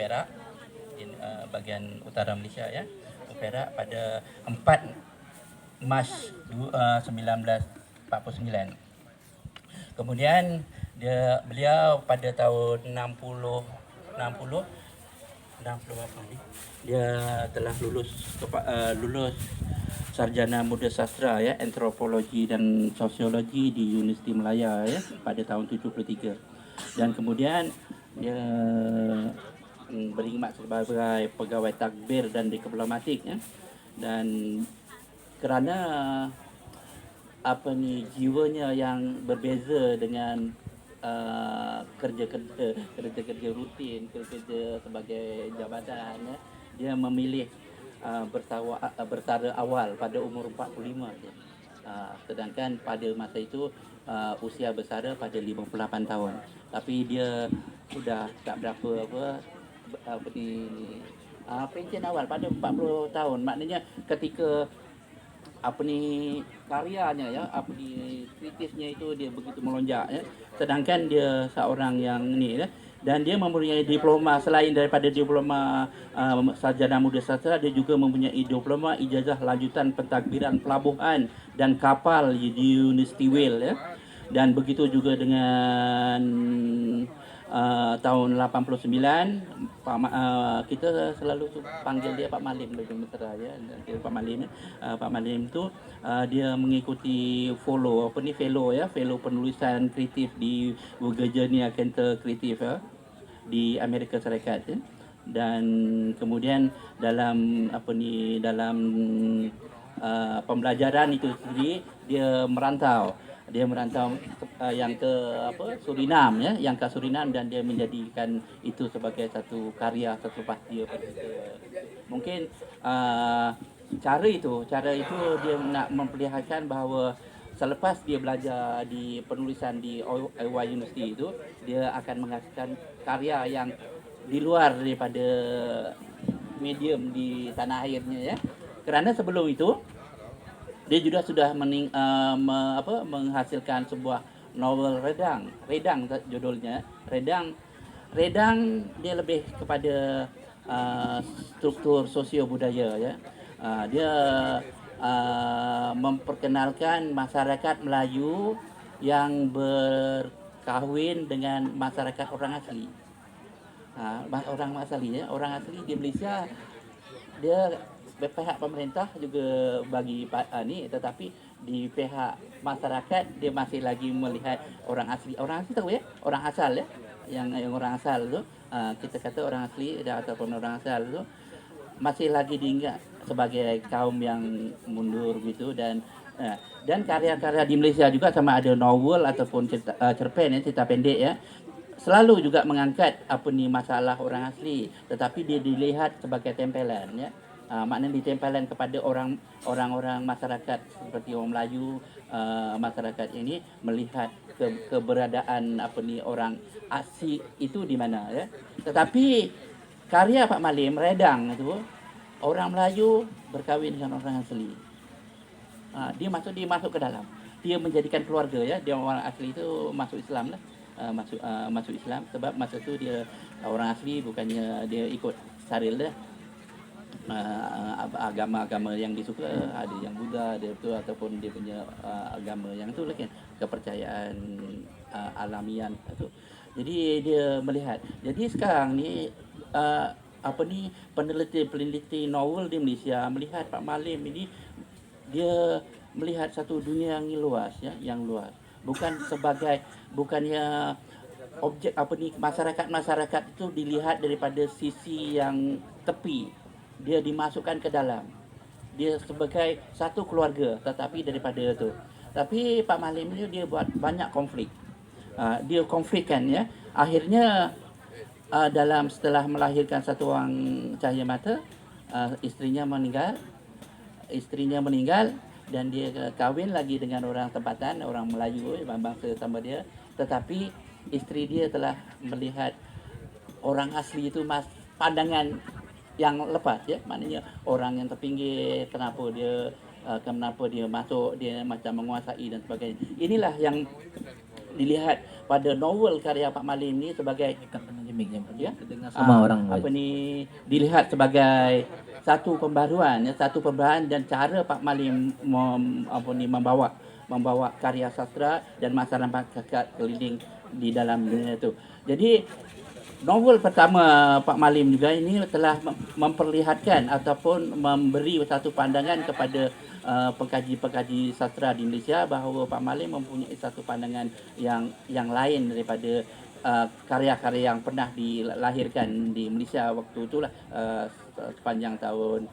Perak, di bagian utara Malaysia ya, Perak pada 4 Mac 1949. Kemudian beliau pada tahun 60 apa ni? Dia telah lulus sarjana muda sastra ya, antropologi dan sosiologi di Universiti Malaya ya pada tahun 73. Dan kemudian dia berkhidmat sebagai pegawai takbir dan diplomatik ya. Dan kerana jiwanya yang berbeza dengan kerja-kerja rutin, kerja sebagai jabatan ya, dia memilih bersara awal pada umur 45 je. Sedangkan pada masa itu usia bersara pada 58 tahun. Tapi dia sudah tak berapa pencen awal pada 40 tahun. Maknanya ketika karyanya ya, kritisnya itu dia begitu melonjak ya. Sedangkan dia seorang yang ni ya, dan dia mempunyai diploma selain daripada diploma sarjana muda sastra, dia juga mempunyai diploma ijazah lanjutan pentadbiran pelabuhan dan kapal di Universiti Wales ya. Dan begitu juga dengan tahun 89 kita selalu panggil dia Pak Malim lebih mesra ya. Pak Malim Pak Malim tu dia mengikuti fellow penulisan kreatif di Virginia Center Kreatif ya, di Amerika Syarikat ya. Dan kemudian dalam pembelajaran itu sendiri dia merantau yang ke Surinam ya, dan dia menjadikan itu sebagai satu karya selepas dia mungkin cara itu dia nak memperlihatkan bahawa selepas dia belajar di penulisan di Iowa University itu, dia akan menghasilkan karya yang di luar daripada medium di tanah airnya ya. Kerana sebelum itu dia juga sudah menghasilkan sebuah novel Redang judulnya. Redang dia lebih kepada struktur sosio-budaya ya. Dia memperkenalkan masyarakat Melayu yang berkahwin dengan masyarakat orang asli. Orang asli di Malaysia, dia pihak pemerintah juga bagi tetapi di pihak masyarakat dia masih lagi melihat orang asli tahu ya, orang asal ya, yang orang asal tu kita kata orang asli ataupun orang asal tu masih lagi diingat sebagai kaum yang mundur gitu. Dan karya-karya di Malaysia juga sama ada novel ataupun cerpen ya, cerita pendek ya, selalu juga mengangkat masalah orang asli, tetapi dia dilihat sebagai tempelan ya. Maknanya ditempelan kepada orang-orang masyarakat seperti orang Melayu, masyarakat ini melihat keberadaan orang asli itu di mana ya. Tetapi karya Pak Malim Redang itu, orang Melayu berkahwin dengan orang asli. Dia masuk ke dalam. Dia menjadikan keluarga ya. Dia orang asli itu masuk Islam lah. Masuk Islam sebab masa tu dia orang asli, bukannya dia ikut saril dah. Agama-agama yang disuka ada yang Buddha, dia tu ataupun dia punya agama yang tu lah kan, kepercayaan alamian tu. Jadi dia melihat. Jadi sekarang ni peneliti novel di Malaysia melihat Pak Malim ini, dia melihat satu dunia yang luas ya, yang luas. Bukannya objek masyarakat itu dilihat daripada sisi yang tepi. Dia dimasukkan ke dalam. Dia sebagai satu keluarga, tetapi daripada itu. Tapi Pak Malim ni dia buat banyak konflik. Dia konflikkan ya. Akhirnya setelah melahirkan satu orang cahaya mata, isterinya meninggal dan dia kahwin lagi dengan orang tempatan, orang Melayu, bangsa sama dia. Tetapi isteri dia telah melihat orang asli itu pandangan yang lepas ya, maknanya orang yang terpinggir, kenapa dia masuk, dia macam menguasai dan sebagainya. Inilah yang dilihat pada novel karya Pak Malim ni sebagai miknya ya. kedengar sama orang Apa lain. ni, dilihat sebagai satu pembaruan ya, satu perubahan dan cara Pak Malim membawa karya sastra dan masyarakat keliling di dalam dunia itu. Jadi novel pertama Pak Malim juga ini telah memperlihatkan ataupun memberi satu pandangan kepada pengkaji-pengkaji sastra di Malaysia bahawa Pak Malim mempunyai satu pandangan yang lain daripada karya-karya yang pernah dilahirkan di Malaysia waktu itulah, sepanjang tahun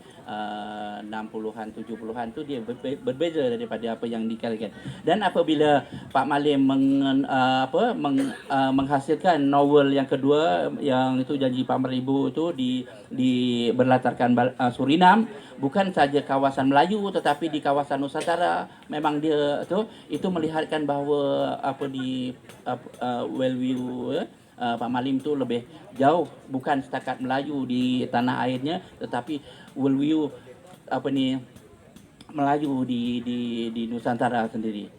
60-an 70-an tu dia berbeza daripada apa yang dikaryakan. Dan apabila Pak Malim menghasilkan novel yang kedua yang itu Janji Pamer Ibu itu di berlatarkan Surinam, bukan saja kawasan Melayu tetapi di kawasan Nusantara, memang dia itu melihatkan bahawa value Pak Malim tu lebih jauh, bukan setakat Melayu di tanah airnya tetapi worldview Melayu di Nusantara sendiri.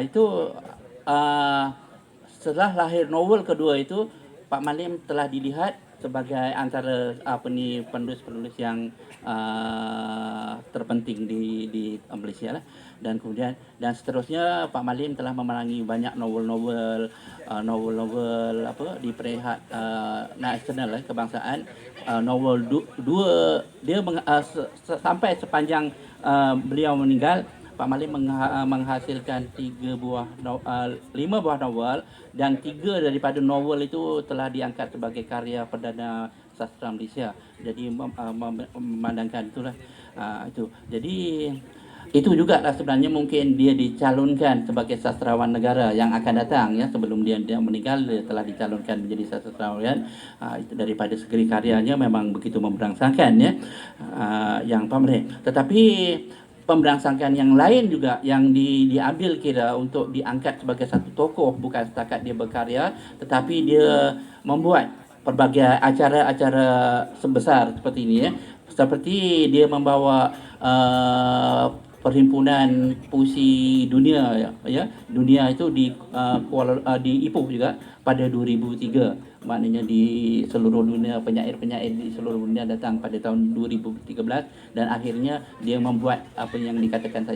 Itu setelah lahir novel kedua itu, Pak Malim telah dilihat sebagai antara penulis-penulis yang terpenting di Malaysia lah. Dan kemudian dan seterusnya Pak Malim telah memerangi banyak novel-novel di peringkat nasional kebangsaan. Novel dua dia sampai sepanjang beliau meninggal, Pak Malim menghasilkan 5 buah novel, dan 3 daripada novel itu telah diangkat sebagai karya perdana sastra Malaysia. Jadi memandangkan itulah itu. Jadi itu juga lah sebenarnya mungkin dia dicalonkan sebagai sastrawan negara yang akan datang ya. Sebelum dia meninggal, dia telah dicalonkan menjadi sastrawan. Itu daripada segi karyanya memang begitu memberangsangkan ya, yang pamer. Tetapi pemberangsangkan yang lain juga yang diambil kira untuk diangkat sebagai satu tokoh, bukan setakat dia berkarya tetapi dia membuat pelbagai acara-acara sebesar seperti ini ya. Seperti dia membawa Perhimpunan Puisi Dunia ya. Dunia itu di Ipoh juga pada 2003. Maknanya di seluruh dunia, penyair-penyair di seluruh dunia datang pada tahun 2013, dan akhirnya dia membuat apa yang dikatakan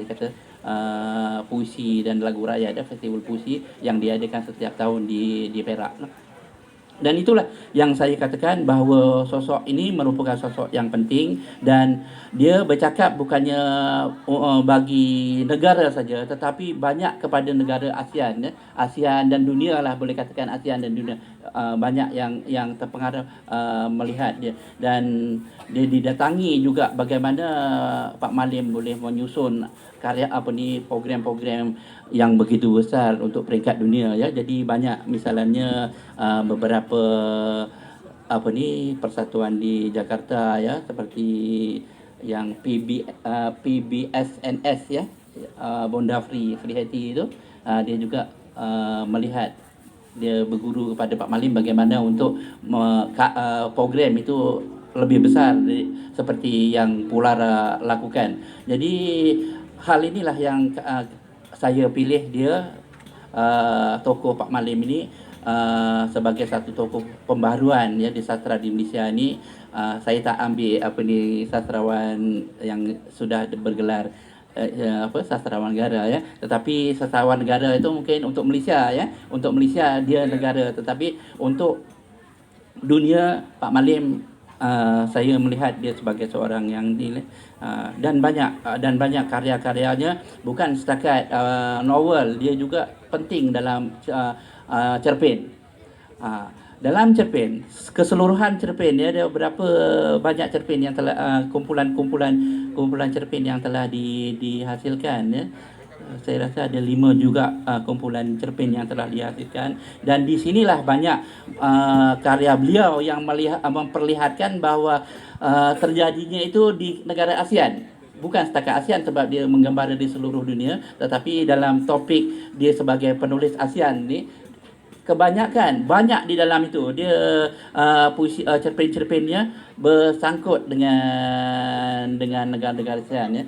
puisi dan lagu rakyat, festival puisi yang diadakan setiap tahun di Perak. Dan itulah yang saya katakan bahawa sosok ini merupakan sosok yang penting, dan dia bercakap bukannya bagi negara saja tetapi banyak kepada negara ASEAN ya. ASEAN dan dunia lah, boleh katakan ASEAN dan dunia. Banyak yang terpengaruh melihat dia, dan dia didatangi juga bagaimana Pak Malim boleh menyusun karya program-program yang begitu besar untuk peringkat dunia ya. Jadi banyak misalnya beberapa persatuan di Jakarta ya, seperti yang PBSNS ya, Bonda Free Hati itu, dia juga melihat, dia berguru kepada Pak Malim bagaimana untuk program itu lebih besar seperti yang Pulara lakukan. Jadi hal inilah yang saya pilih dia, tokoh Pak Malim ini sebagai satu tokoh pembaruan ya di sastra di Malaysia ini. Saya tak ambil sastrawan yang sudah bergelar sastrawan negara ya, tetapi sastrawan negara itu mungkin untuk Malaysia ya, untuk Malaysia dia negara, tetapi untuk dunia Pak Malim saya melihat dia sebagai seorang yang dan banyak karya-karyanya, bukan setakat novel, dia juga penting dalam cerpen. Dalam cerpen, keseluruhan cerpen ya, ada berapa banyak cerpen yang telah kumpulan cerpen yang telah dihasilkan ya. Saya rasa ada 5 juga kumpulan cerpen yang telah dihasilkan, dan di sinilah banyak karya beliau yang memperlihatkan bahawa terjadinya itu di negara ASEAN, bukan setakat ASEAN sebab dia menggambar di seluruh dunia, tetapi dalam topik dia sebagai penulis ASEAN ni, banyak di dalam itu dia puisi cerpen-cerpennya bersangkut dengan negara-negara ASEAN ya.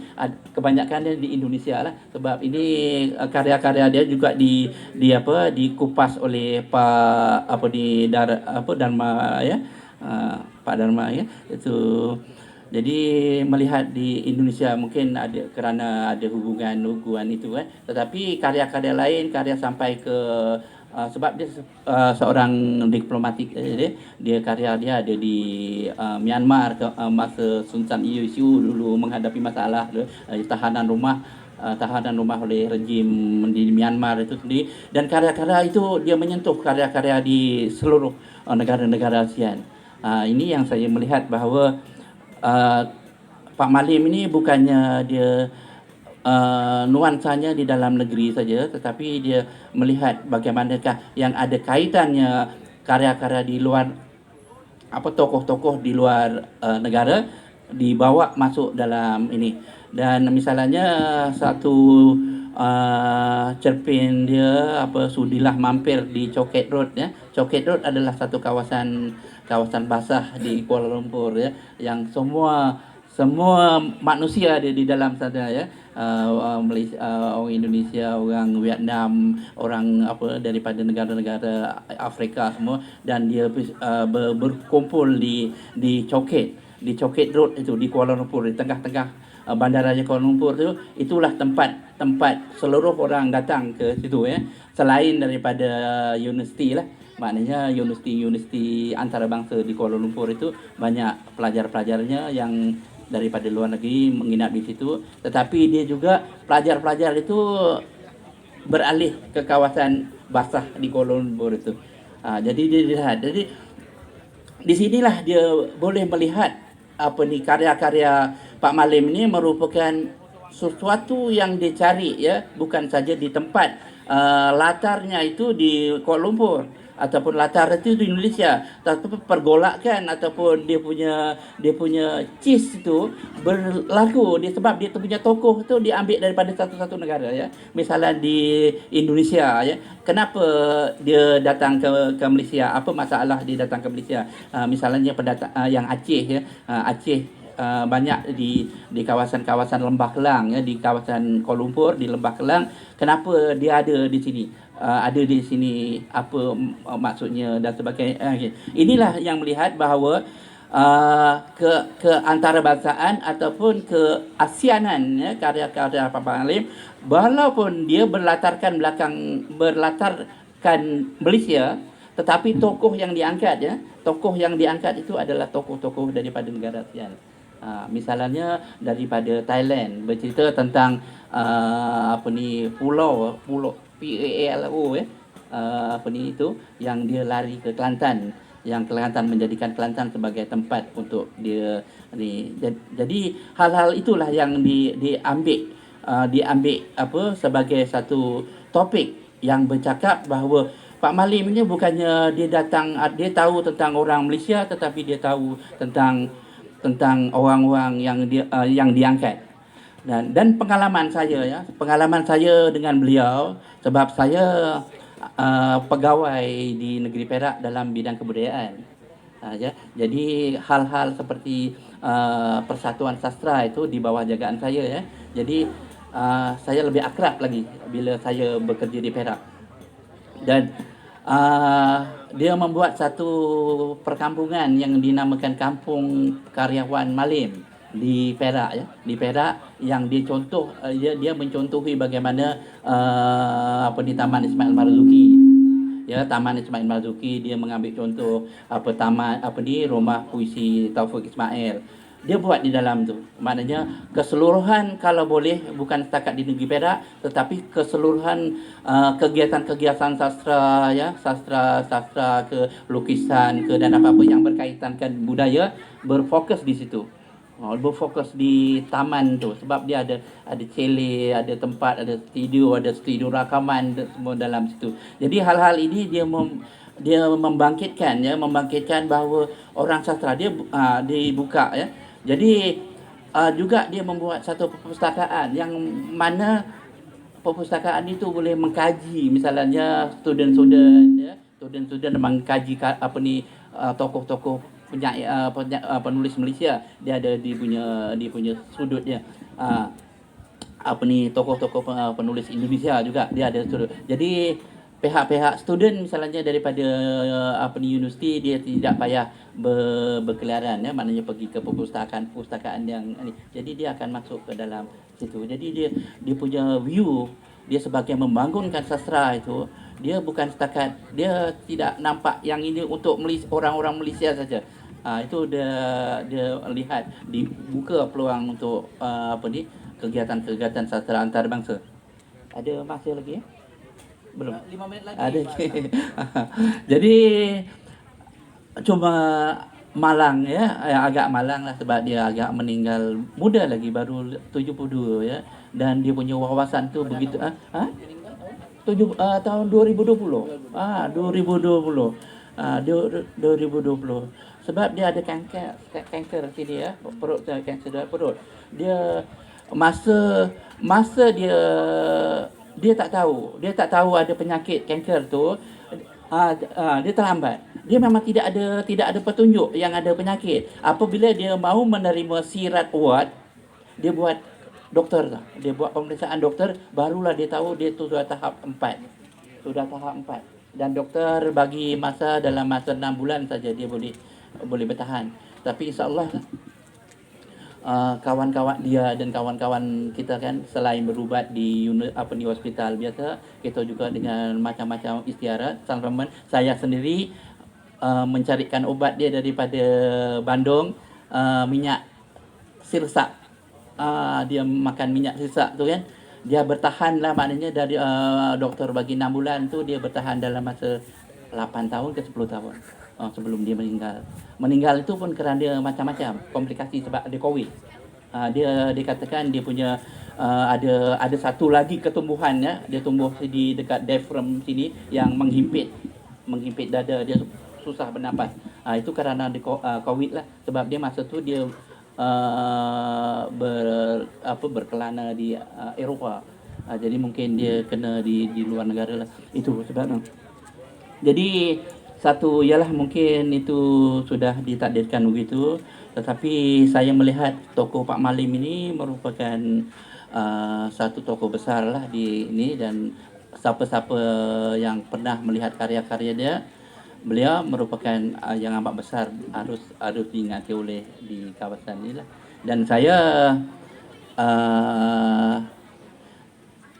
Kebanyakan dia di Indonesia lah, sebab ini karya-karya dia juga dikupas oleh Pak Dharma ya. Pak Dharma ya, itu. Jadi melihat di Indonesia mungkin ada kerana ada hubungan itu kan. Tetapi karya-karya lain, karya sampai ke sebab dia seorang diplomatik karya dia ada di Myanmar masa Sun San Yiu dulu menghadapi masalah tahanan rumah oleh rejim di Myanmar itu sendiri, dan karya-karya itu dia menyentuh karya-karya di seluruh negara-negara ASEAN. Ini yang saya melihat bahawa Pak Malim ini bukannya dia nuansanya di dalam negeri saja, tetapi dia melihat bagaimanakah yang ada kaitannya karya-karya di luar, tokoh-tokoh di luar negara dibawa masuk dalam ini. Dan misalnya satu cerpen dia Sudilah Mampir di Choket Road ya. Choket Road adalah satu kawasan basah di Kuala Lumpur ya, yang semua manusia ada di dalam sana ya. Malaysia, orang Indonesia, orang Vietnam, orang daripada negara-negara Afrika semua, dan dia berkumpul di Choket Road itu di Kuala Lumpur, di tengah-tengah bandaranya Kuala Lumpur tu. Itulah tempat seluruh orang datang ke situ ya, selain daripada universiti lah. Maknanya universiti antarabangsa di Kuala Lumpur itu banyak pelajar-pelajarnya yang daripada luar negeri menginap di situ, tetapi dia juga pelajar-pelajar itu beralih ke kawasan basah di Kuala Lumpur itu. Jadi dia lihat, jadi di sinilah dia boleh melihat karya-karya Pak Malim ini merupakan sesuatu yang dicari ya, bukan saja di tempat latarnya itu di Kuala Lumpur ataupun latar itu di Indonesia, tapi pergolakan ataupun dia punya cheese itu berlaku sebab dia punya tokoh itu diambil daripada satu-satu negara ya. Misalnya di Indonesia ya, kenapa dia datang ke Malaysia, apa masalah dia datang ke Malaysia? Misalnya yang Aceh ya, Aceh banyak di kawasan-kawasan Lembah Kelang ya, di kawasan Kuala Lumpur, di Lembah Kelang. Kenapa dia ada di sini? Ada di sini apa maksudnya dan sebagainya. Inilah yang melihat bahawa ke antarabangsaaan ataupun ke ASEANan ya, karya-karya Pak Malim, walaupun dia berlatarkan Malaysia, tetapi tokoh yang diangkat itu adalah tokoh-tokoh daripada negara ASEAN. Misalnya daripada Thailand, bercerita tentang pulau PALO ya, itu yang dia lari ke Kelantan, yang Kelantan menjadikan Kelantan sebagai tempat untuk dia ni. Jadi hal-hal itulah yang diambil sebagai satu topik yang bercakap bahawa Pak Malim ini bukannya dia tahu tentang orang Malaysia, tetapi dia tahu tentang orang-orang yang diangkat. Dan pengalaman saya dengan beliau, sebab saya pegawai di negeri Perak dalam bidang kebudayaan. Jadi hal-hal seperti Persatuan Sastra itu di bawah jagaan saya ya. Jadi saya lebih akrab lagi bila saya bekerja di Perak. Dan dia membuat satu perkampungan yang dinamakan Kampung Karyawan Malim di Perak ya, di Perak, yang dia mencontohi bagaimana di Taman Ismail Marzuki ya, Taman Ismail Marzuki. Dia mengambil contoh rumah puisi Taufik Ismail, dia buat di dalam tu. Maknanya keseluruhan, kalau boleh, bukan setakat di negeri Perak, tetapi keseluruhan kegiatan-kegiatan sastra ya, sastra ke lukisan ke dan apa-apa yang berkaitan dengan budaya berfokus di situ. Berfokus di taman tu, sebab dia ada cele, ada tempat, ada studio rakaman semua dalam situ. Jadi hal-hal ini dia membangkitkan bahawa orang sastra dia dibuka ya. Jadi juga dia membuat satu perpustakaan yang mana perpustakaan itu boleh mengkaji, misalnya student ya, student mengkaji tokoh-tokoh penulis Malaysia. Dia ada di punya sudut dia. Tokoh-tokoh penulis Indonesia juga dia ada sudut. Jadi pihak-pihak student misalnya daripada universiti, dia tidak payah berkeliaran, ya, maknanya pergi ke perpustakaan yang ini. Jadi dia akan masuk ke dalam situ. Jadi dia punya view, dia sebagai membangunkan sastra itu, dia bukan setakat, dia tidak nampak yang ini untuk orang-orang Malaysia saja. Itu dia lihat dibuka peluang untuk kegiatan-kegiatan sastra antarabangsa. Ada masa lagi, ya? Belum. 5 minit lagi. Ada. Jadi cuma malang, ya, agak malang lah sebab dia agak meninggal muda lagi, baru 72, ya, dan dia punya wawasan tu begitu. Tahun 2020. 2020. 2020. Sebab dia ada kanker sini, ya, perut, kanker perut. Dia masa dia tak tahu ada penyakit kanker tu, dia terlambat. Dia memang tidak ada petunjuk yang ada penyakit. Apabila dia mahu menerima sirat uat, dia buat doktor, dia buat pemeriksaan doktor, barulah dia tahu dia tu sudah tahap 4. Dan doktor bagi dalam masa 6 bulan saja dia boleh bertahan. Tapi insya-Allah kawan-kawan dia dan kawan-kawan kita kan, selain berubat di hospital biasa, kita juga dengan macam-macam istiarat supplement. Saya sendiri mencarikan obat dia daripada Bandung, minyak sirsak. Dia makan minyak sirsak tu kan, dia bertahan lah, maknanya dari doktor bagi 6 bulan tu dia bertahan dalam masa 8 tahun ke 10 tahun. Sebelum dia meninggal itu pun kerana dia macam-macam komplikasi sebab ada COVID. Dia dikatakan dia punya ada satu lagi ketumbuhan, ya, dia tumbuh di dekat diaphragm sini yang menghimpit dada, dia susah bernafas. Itu kerana ada COVID lah, sebab dia masa tu dia berkelana di Eropah. Jadi mungkin dia kena di luar negara lah, itu sebabnya. Jadi satu ialah mungkin itu sudah ditakdirkan begitu, tetapi saya melihat tokoh Pak Malim ini merupakan satu tokoh besar lah di ini, dan siapa-siapa yang pernah melihat karya-karya dia, beliau merupakan yang amat besar, harus diingati oleh di kawasan ini lah. Dan saya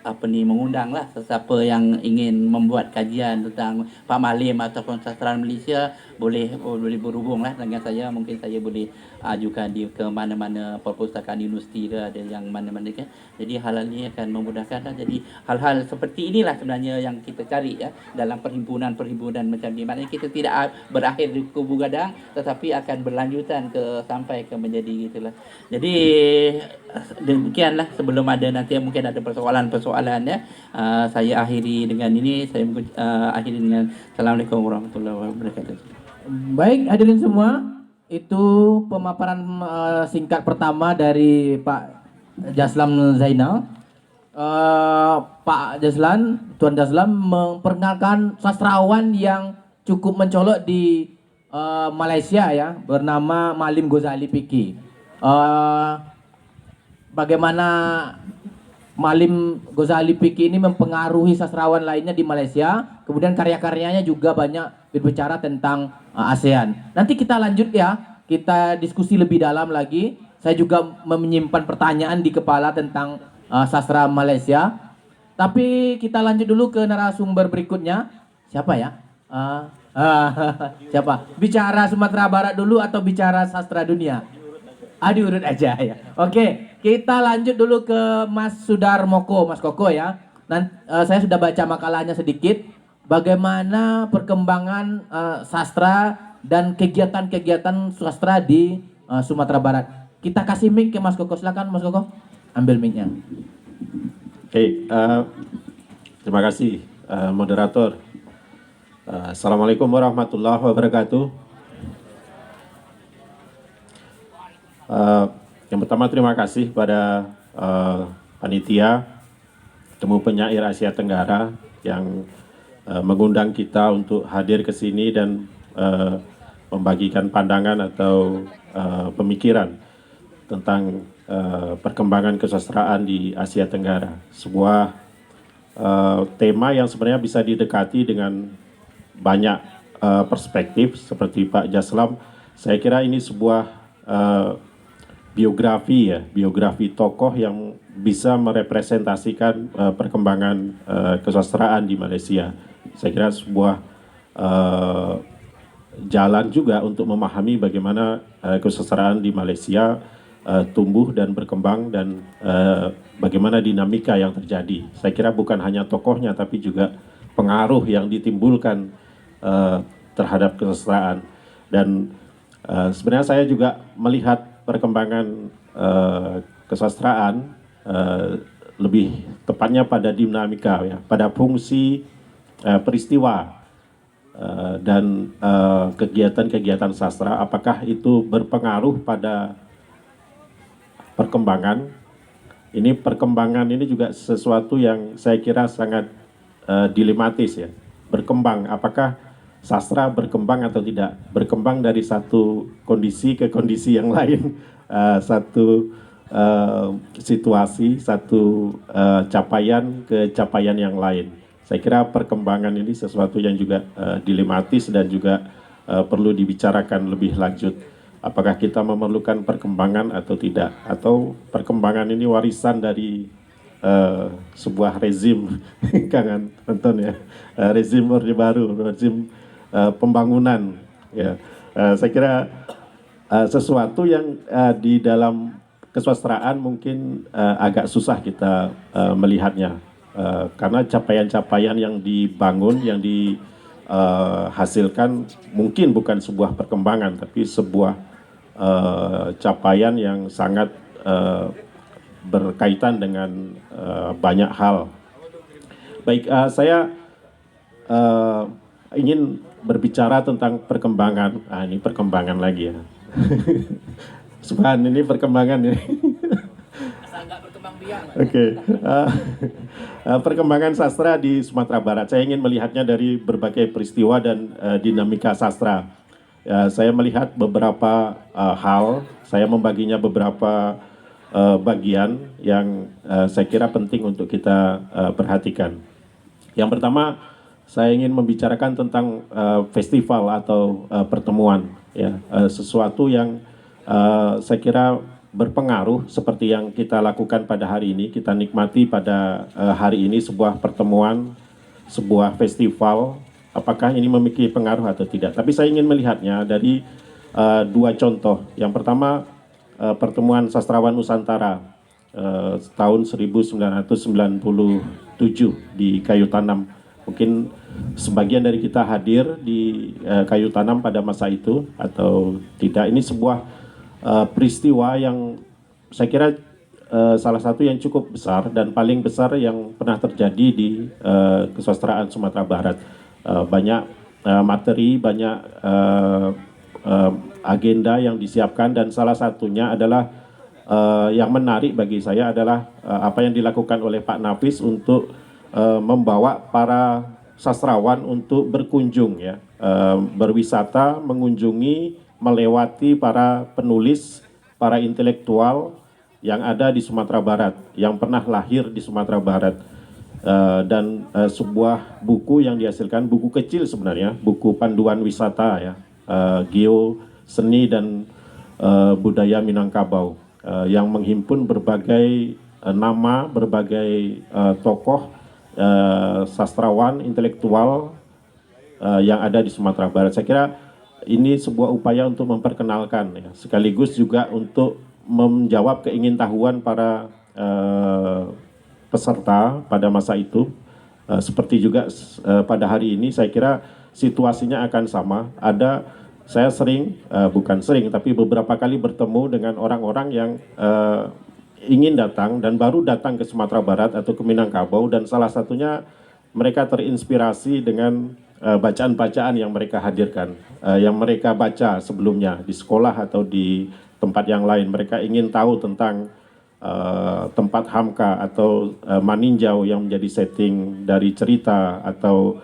mengundanglah sesiapa yang ingin membuat kajian tentang Pak Malim ataupun sastrawan Malaysia, boleh berhubunglah dengan saya. Mungkin saya boleh ajukan ke mana-mana perpustakaan universiti ke, ada yang mana-mana kan. Jadi hal ini akan memudahkan. Jadi hal-hal seperti inilah sebenarnya yang kita cari, ya, dalam perhimpunan macam ni. Maknanya kita tidak berakhir di kubu gadang, tetapi akan berlanjutan sampai ke menjadi gitulah. Jadi demikianlah, sebelum ada nanti mungkin ada persoalan, ya. Saya akhiri dengan ini. Saya akhiri dengan Assalamualaikum warahmatullahi wabarakatuh. Baik, hadirin semua, itu pemaparan singkat pertama dari Pak Jaslam Zainal. Pak Jaslan, Tuan Jaslan memperkenalkan sastrawan yang cukup mencolok di Malaysia, ya, bernama Malim Ghazali Picky. Bagaimana Malim Ghazali Picky ini mempengaruhi sastrawan lainnya di Malaysia. Kemudian karya-karyanya juga banyak berbicara tentang ASEAN. Nanti kita lanjut, ya, kita diskusi lebih dalam lagi. Saya juga menyimpan pertanyaan di kepala tentang sastra Malaysia. Tapi kita lanjut dulu ke narasumber berikutnya. Siapa, ya? Siapa? Bicara Sumatera Barat dulu atau bicara sastra dunia? Diurut aja, ya. Oke, kita lanjut dulu ke Mas Sudar Moko, Mas Koko, ya. Saya sudah baca makalahnya sedikit. Bagaimana perkembangan sastra dan kegiatan-kegiatan sastra di Sumatera Barat. Kita kasih mic ke Mas Koko, silakan Mas Koko, ambil mic-nya. Oke, terima kasih moderator. Assalamualaikum warahmatullahi wabarakatuh. Yang pertama terima kasih pada panitia Temu Penyair Asia Tenggara yang mengundang kita untuk hadir ke sini dan membagikan pandangan atau pemikiran tentang perkembangan kesusastraan di Asia Tenggara. Sebuah tema yang sebenarnya bisa didekati dengan banyak perspektif seperti Pak Jaslam. Saya kira ini sebuah biografi tokoh yang bisa merepresentasikan perkembangan kesusastraan di Malaysia. Saya kira sebuah jalan juga untuk memahami bagaimana kesusastraan di Malaysia tumbuh dan berkembang dan bagaimana dinamika yang terjadi. Saya kira bukan hanya tokohnya tapi juga pengaruh yang ditimbulkan terhadap kesusastraan. Dan sebenarnya saya juga melihat perkembangan kesusastraan lebih tepatnya pada dinamika, ya, pada fungsi peristiwa dan kegiatan-kegiatan sastra, apakah itu berpengaruh pada perkembangan. Ini perkembangan ini juga sesuatu yang saya kira sangat dilematis, ya. Berkembang, apakah sastra berkembang atau tidak? Berkembang dari satu kondisi ke kondisi yang lain, satu situasi, satu capaian ke capaian yang lain. Saya kira perkembangan ini sesuatu yang juga dilematis dan juga perlu dibicarakan lebih lanjut. Apakah kita memerlukan perkembangan atau tidak? Atau perkembangan ini warisan dari sebuah rezim, Kang Anton, ya, rezim Orde Baru, rezim pembangunan, ya. Saya kira sesuatu yang di dalam kesusastraan mungkin agak susah kita melihatnya. Karena capaian-capaian yang dibangun, yang dihasilkan mungkin bukan sebuah perkembangan, tapi sebuah capaian yang sangat berkaitan dengan banyak hal. Baik, saya ingin berbicara tentang perkembangan. Ini perkembangan lagi, ya. Subhan, ini perkembangan, ya. Oke. Perkembangan sastra di Sumatera Barat. Saya ingin melihatnya dari berbagai peristiwa dan dinamika sastra. Saya melihat beberapa hal. Saya membaginya beberapa bagian yang saya kira penting untuk kita perhatikan. Yang pertama, saya ingin membicarakan tentang festival atau pertemuan, ya, sesuatu yang saya kira berpengaruh seperti yang kita lakukan pada hari ini. Kita nikmati pada hari ini sebuah pertemuan, sebuah festival. Apakah ini memiliki pengaruh atau tidak? Tapi saya ingin melihatnya dari dua contoh. Yang pertama, pertemuan sastrawan Nusantara tahun 1997 di Kayu Tanam. Mungkin sebagian dari kita hadir di Kayu Tanam pada masa itu atau tidak. Ini sebuah peristiwa yang saya kira salah satu yang cukup besar dan paling besar yang pernah terjadi di kesusastraan Sumatera Barat. Banyak materi, banyak agenda yang disiapkan, dan salah satunya adalah yang menarik bagi saya adalah apa yang dilakukan oleh Pak Nafis untuk membawa para sastrawan untuk berkunjung, ya, berwisata, mengunjungi, melewati para penulis, para intelektual yang ada di Sumatera Barat, yang pernah lahir di Sumatera Barat. Dan sebuah buku yang dihasilkan, buku kecil sebenarnya, buku panduan wisata, ya, Geo Seni dan Budaya Minangkabau, yang menghimpun berbagai nama, berbagai tokoh sastrawan, intelektual yang ada di Sumatera Barat. Saya kira ini sebuah upaya untuk memperkenalkan, ya, sekaligus juga untuk menjawab keingintahuan para peserta pada masa itu. Seperti juga pada hari ini, saya kira situasinya akan sama. Saya sering, bukan sering, tapi beberapa kali bertemu dengan orang-orang yang ingin datang dan baru datang ke Sumatera Barat atau ke Minangkabau, dan salah satunya mereka terinspirasi dengan bacaan-bacaan yang mereka hadirkan, yang mereka baca sebelumnya di sekolah atau di tempat yang lain. Mereka ingin tahu tentang tempat Hamka atau Maninjau yang menjadi setting dari cerita atau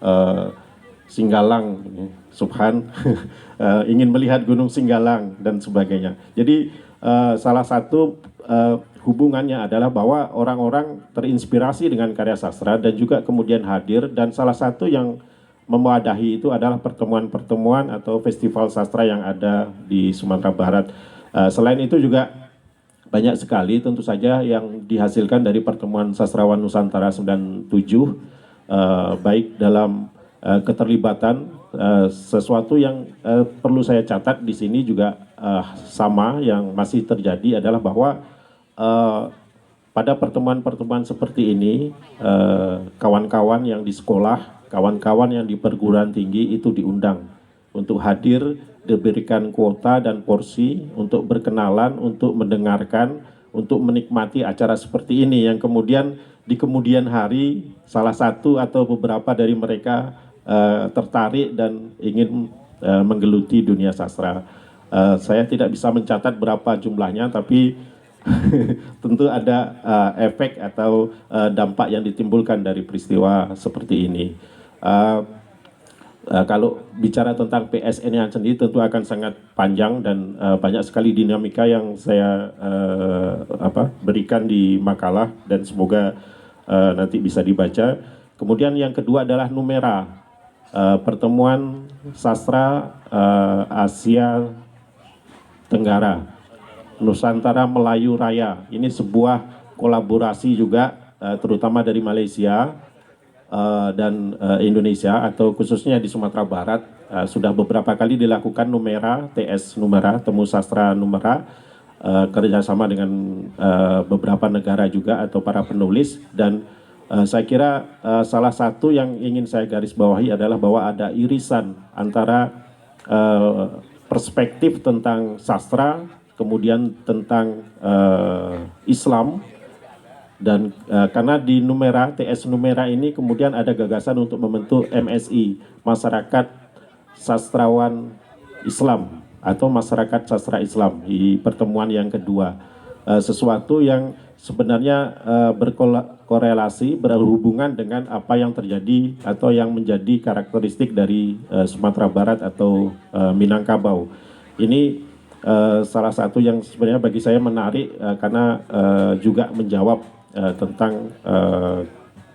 uh, Singgalang, Subhan, ingin melihat Gunung Singgalang dan sebagainya. Jadi salah satu hubungannya adalah bahwa orang-orang terinspirasi dengan karya sastra dan juga kemudian hadir, dan salah satu yang memwadahi itu adalah pertemuan-pertemuan atau festival sastra yang ada di Sumatera Barat. Selain itu juga banyak sekali tentu saja yang dihasilkan dari pertemuan sastrawan Nusantara 97, baik dalam keterlibatan, sesuatu yang perlu saya catat di sini juga sama yang masih terjadi adalah bahwa pada pertemuan-pertemuan seperti ini kawan-kawan yang di sekolah, kawan-kawan yang di perguruan tinggi itu diundang untuk hadir, diberikan kuota dan porsi untuk berkenalan, untuk mendengarkan, untuk menikmati acara seperti ini yang kemudian di kemudian hari salah satu atau beberapa dari mereka tertarik dan ingin menggeluti dunia sastra. Saya tidak bisa mencatat berapa jumlahnya, tapi tentu ada efek atau dampak yang ditimbulkan dari peristiwa seperti ini. Kalau bicara tentang PSN yang sendiri tentu akan sangat panjang dan banyak sekali dinamika yang saya berikan di makalah dan semoga nanti bisa dibaca. Kemudian yang kedua adalah Numera, pertemuan sastra Asia Tenggara, Nusantara Melayu Raya. Ini sebuah kolaborasi juga terutama dari Malaysia dan Indonesia atau khususnya di Sumatera Barat. Sudah beberapa kali dilakukan Numera, TS Numera, Temu Sastra Numera, kerjasama dengan beberapa negara juga atau para penulis, dan saya kira salah satu yang ingin saya garis bawahi adalah bahwa ada irisan antara perspektif tentang sastra, kemudian tentang Islam, dan karena di Numera, TS Numera ini kemudian ada gagasan untuk membentuk MSI, Masyarakat Sastrawan Islam atau Masyarakat Sastra Islam di pertemuan yang kedua. Sesuatu yang sebenarnya berkorelasi, berhubungan dengan apa yang terjadi atau yang menjadi karakteristik dari Sumatera Barat atau Minangkabau. Ini salah satu yang sebenarnya bagi saya menarik karena juga menjawab tentang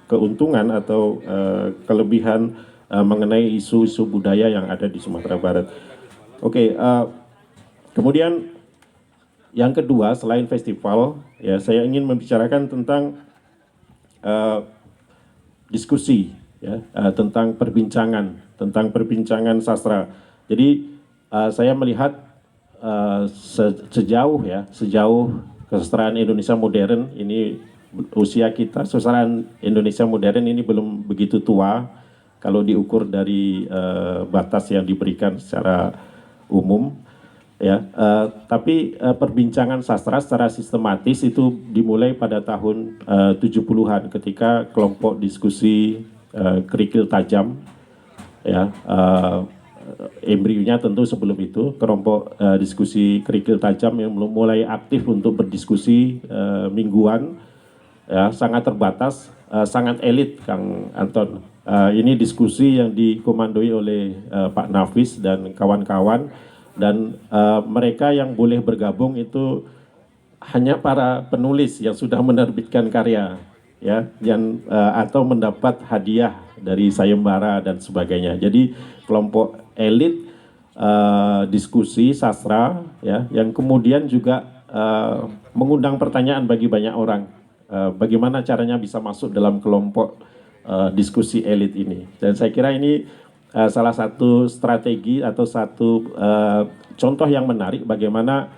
keuntungan atau kelebihan mengenai isu-isu budaya yang ada di Sumatera Barat. Oke, kemudian yang kedua selain festival, ya saya ingin membicarakan tentang diskusi, ya, tentang perbincangan sastra. Jadi saya melihat sejauh kesastraan Indonesia modern ini, usia kita sastrawan Indonesia modern ini belum begitu tua kalau diukur dari batas yang diberikan secara umum, ya. Tapi perbincangan sastra secara sistematis itu dimulai pada tahun 70-an ketika kelompok diskusi kerikil tajam, ya. Embrionya tentu sebelum itu kelompok diskusi kerikil tajam yang mulai aktif untuk berdiskusi mingguan, ya, sangat terbatas, sangat elit, Kang Anton. Ini diskusi yang dikomandoi oleh Pak Nafis dan kawan-kawan, dan mereka yang boleh bergabung itu hanya para penulis yang sudah menerbitkan karya, ya, yang atau mendapat hadiah dari sayembara dan sebagainya. Jadi kelompok elit diskusi sastra, ya, yang kemudian juga mengundang pertanyaan bagi banyak orang, bagaimana caranya bisa masuk dalam kelompok diskusi elit ini. Dan saya kira ini salah satu strategi atau satu contoh yang menarik bagaimana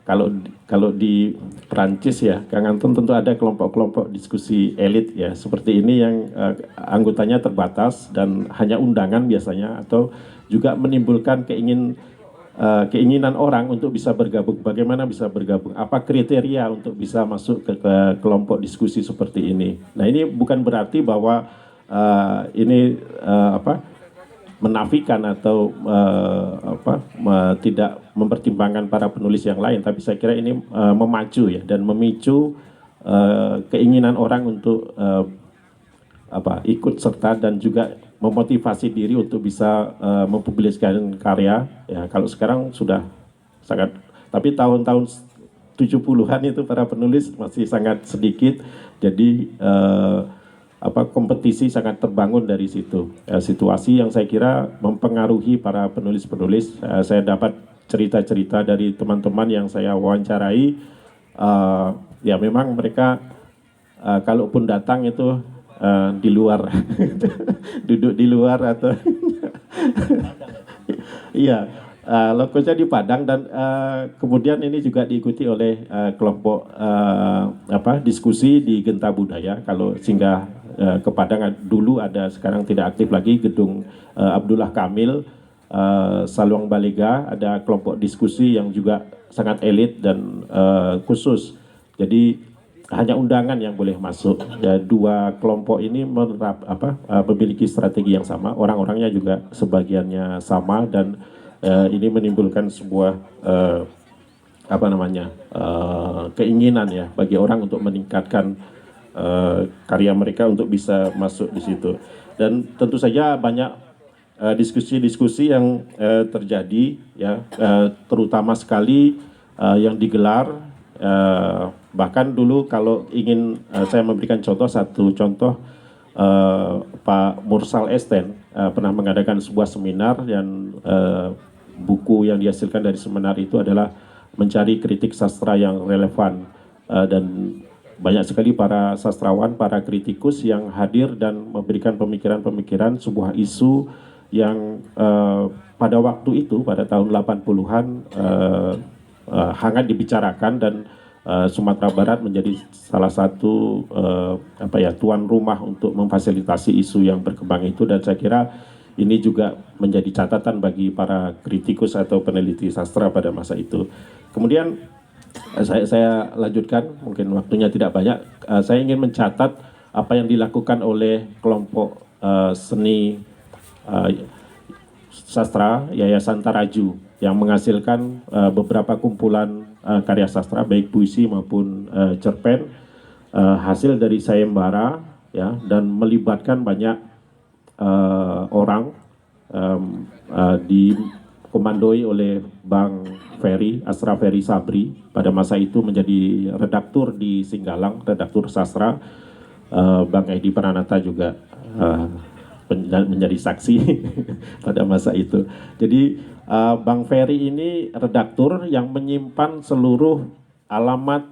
kalau di Perancis, ya, Kang Anton, tentu ada kelompok-kelompok diskusi elit, ya, seperti ini yang anggotanya terbatas dan hanya undangan biasanya, atau juga menimbulkan keinginan orang untuk bisa bergabung. Bagaimana bisa bergabung? Apa kriteria untuk bisa masuk ke kelompok diskusi seperti ini? Nah, ini bukan berarti bahwa ini menafikan atau tidak mempertimbangkan para penulis yang lain, tapi saya kira ini memacu, ya, dan memicu keinginan orang untuk ikut serta dan juga memotivasi diri untuk bisa mempublikasikan karya. Ya, kalau sekarang sudah sangat, tapi tahun-tahun 70-an itu para penulis masih sangat sedikit. Jadi kompetisi sangat terbangun dari situ. Situasi yang saya kira mempengaruhi para penulis-penulis. Saya dapat cerita-cerita dari teman-teman yang saya wawancarai. Ya memang mereka kalaupun datang itu di luar, duduk di luar atau iya, lokasinya di Padang dan kemudian ini juga diikuti oleh kelompok diskusi di Genta Budaya. Kalau singgah ke Padang dulu ada, sekarang tidak aktif lagi, gedung Abdullah Kamil, Saluang Balega, ada kelompok diskusi yang juga sangat elit dan khusus. Jadi hanya undangan yang boleh masuk. Ya, dua kelompok ini memiliki strategi yang sama, orang-orangnya juga sebagiannya sama, dan ini menimbulkan sebuah keinginan ya bagi orang untuk meningkatkan karya mereka untuk bisa masuk di situ. Dan tentu saja banyak diskusi-diskusi yang terjadi ya, terutama sekali yang digelar. Bahkan dulu kalau ingin saya memberikan satu contoh, Pak Mursal Esten pernah mengadakan sebuah seminar, dan buku yang dihasilkan dari seminar itu adalah mencari kritik sastra yang relevan, dan banyak sekali para sastrawan, para kritikus yang hadir dan memberikan pemikiran-pemikiran sebuah isu yang pada waktu itu, pada tahun 80-an hangat dibicarakan, dan Sumatera Barat menjadi salah satu tuan rumah untuk memfasilitasi isu yang berkembang itu. Dan saya kira ini juga menjadi catatan bagi para kritikus atau peneliti sastra pada masa itu. Kemudian saya lanjutkan, mungkin waktunya tidak banyak. Saya ingin mencatat apa yang dilakukan oleh kelompok seni sastra Yayasan Taraju yang menghasilkan beberapa kumpulan karya sastra, baik puisi maupun cerpen, hasil dari sayembara ya, dan melibatkan banyak orang, dikomandoi oleh Bang Ferry, Asra Ferry Sabri, pada masa itu menjadi redaktur di Singgalang, redaktur sastra. Bang Edi Pranata juga menjadi saksi pada masa itu. Jadi Bang Ferry ini redaktur yang menyimpan seluruh alamat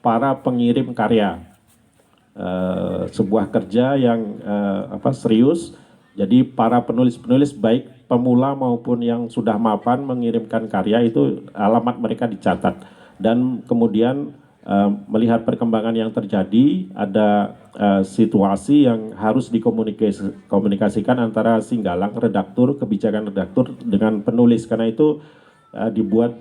para pengirim karya. Sebuah kerja yang serius. Jadi para penulis-penulis baik pemula maupun yang sudah mapan mengirimkan karya itu alamat mereka dicatat. Dan kemudian melihat perkembangan yang terjadi, ada situasi yang harus dikomunikasikan antara Singgalang, redaktur, kebijakan redaktur dengan penulis. Karena itu dibuat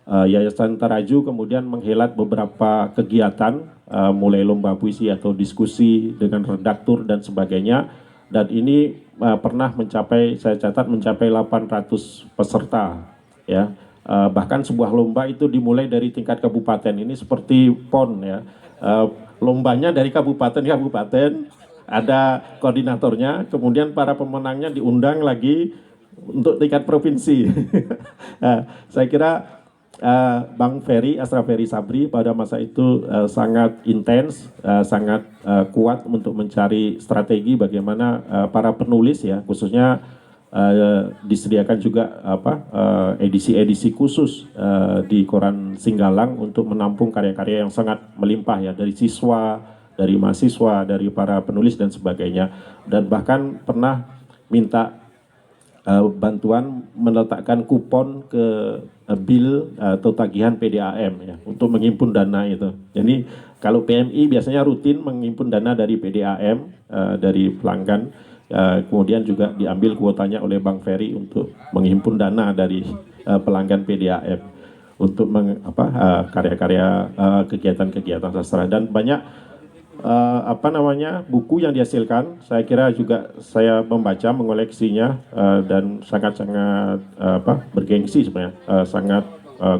Yayasan Taraju kemudian menghelat beberapa kegiatan, mulai lomba puisi atau diskusi dengan redaktur dan sebagainya. Dan ini pernah mencapai, saya catat mencapai 800 peserta ya. Bahkan sebuah lomba itu dimulai dari tingkat kabupaten. Ini seperti PON ya. Lombanya dari kabupaten ke kabupaten, ada koordinatornya, kemudian para pemenangnya diundang lagi untuk tingkat provinsi. Saya kira Bang Ferry, Asra Ferry Sabri pada masa itu sangat intens, sangat kuat untuk mencari strategi bagaimana para penulis ya, khususnya disediakan juga edisi-edisi khusus di koran Singgalang untuk menampung karya-karya yang sangat melimpah ya, dari siswa, dari mahasiswa, dari para penulis dan sebagainya. Dan bahkan pernah minta bantuan meletakkan kupon ke bil atau tagihan PDAM ya, untuk menghimpun dana itu. Jadi kalau PMI biasanya rutin menghimpun dana dari PDAM, dari pelanggan. Kemudian juga diambil kuotanya oleh Bang Ferry untuk menghimpun dana dari pelanggan PDAM untuk karya-karya kegiatan-kegiatan sastra. Dan banyak buku yang dihasilkan. Saya kira juga saya membaca, mengoleksinya, dan sangat-sangat bergengsi sebenarnya, sangat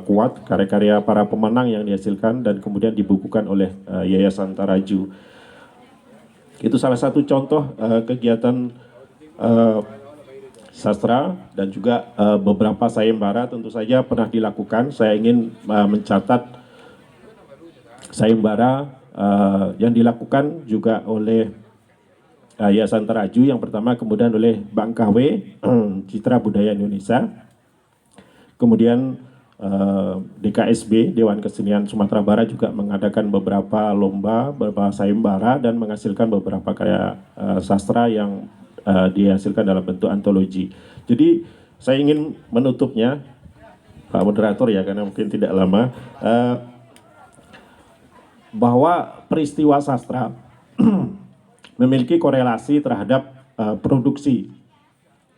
kuat karya-karya para pemenang yang dihasilkan dan kemudian dibukukan oleh Yayasan Taraju. Itu salah satu contoh kegiatan sastra dan juga beberapa sayembara tentu saja pernah dilakukan. Saya ingin mencatat sayembara yang dilakukan juga oleh Yayasan Teraju yang pertama, kemudian oleh Bank KW Citra Budaya Indonesia, kemudian DKSB Dewan Kesenian Sumatera Barat juga mengadakan beberapa lomba, beberapa sayembara dan menghasilkan beberapa karya sastra yang dihasilkan dalam bentuk antologi. Jadi saya ingin menutupnya, Pak Moderator ya, karena mungkin tidak lama, bahwa peristiwa sastra memiliki korelasi terhadap produksi.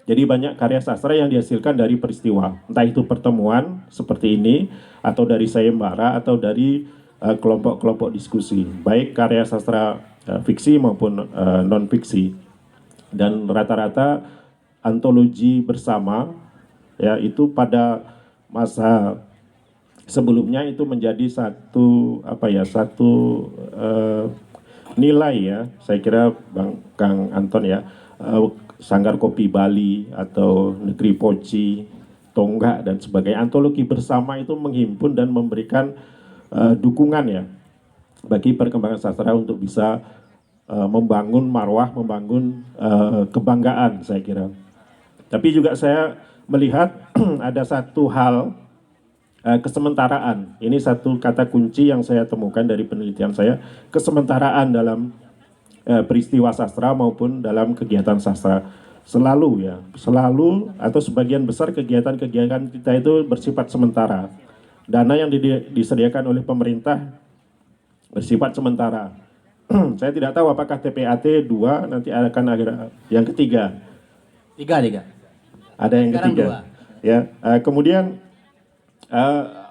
Jadi banyak karya sastra yang dihasilkan dari peristiwa, entah itu pertemuan seperti ini, atau dari sayembara, atau dari kelompok-kelompok diskusi, baik karya sastra fiksi maupun non-fiksi. Dan rata-rata antologi bersama, ya itu pada masa sebelumnya itu menjadi satu nilai ya, saya kira Kang Anton ya, Sanggar Kopi Bali atau Negeri Poci, Tonggak dan sebagainya. Antologi bersama itu menghimpun dan memberikan dukungan ya bagi perkembangan sastra untuk bisa membangun marwah, membangun kebanggaan saya kira. Tapi juga saya melihat ada satu hal, kesementaraan. Ini satu kata kunci yang saya temukan dari penelitian saya, kesementaraan dalam peristiwa sastra maupun dalam kegiatan sastra. Selalu atau sebagian besar kegiatan-kegiatan kita itu bersifat sementara. Dana yang disediakan oleh pemerintah bersifat sementara. Saya tidak tahu apakah TPAT 2 nanti akan ada yang ketiga. Tiga. Ada yang Sekarang ketiga. 2. Ya, kemudian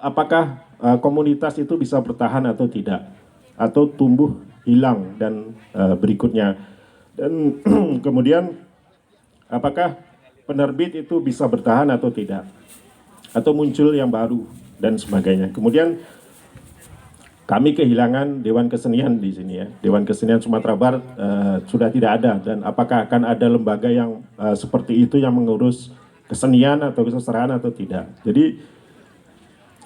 apakah komunitas itu bisa bertahan atau tidak, atau tumbuh hilang dan berikutnya, dan kemudian apakah penerbit itu bisa bertahan atau tidak, atau muncul yang baru dan sebagainya. Kemudian kami kehilangan Dewan Kesenian di sini ya, Dewan Kesenian Sumatera Barat sudah tidak ada, dan apakah akan ada lembaga yang seperti itu yang mengurus kesenian atau kesusastraan atau tidak. Jadi